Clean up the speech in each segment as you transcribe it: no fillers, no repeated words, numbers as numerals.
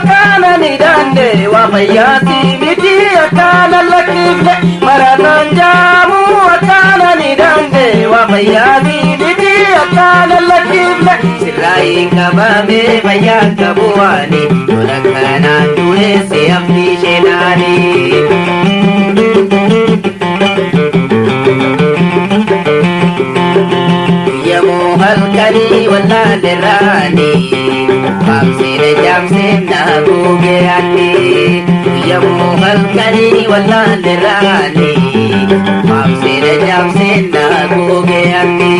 كان نداني وفياتي بدي كان لكيف مرة جامو وكان نداني وفياتي بدي كان لكيف سراي كبابي بيان كبواني ولكنا تونسي أمتي شناني halkani wala derani kamsine jamsina gugeyani yamu halkani wala derani kamsine jamsina gugeyani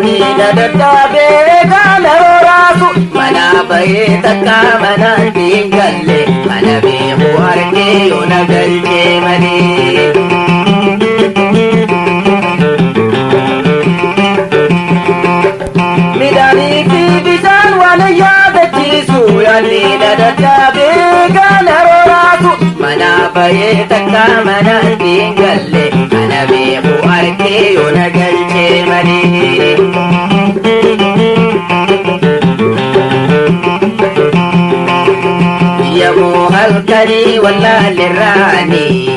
Nina dadabe kana rasu mana baye taka mana tingalle mana be muharke ona galche mani midani ki bisan wana yada chisu ya nina dadabe kana rasu mana baye taka mana tingalle mana be muharke ona galche mani halkani wala lirani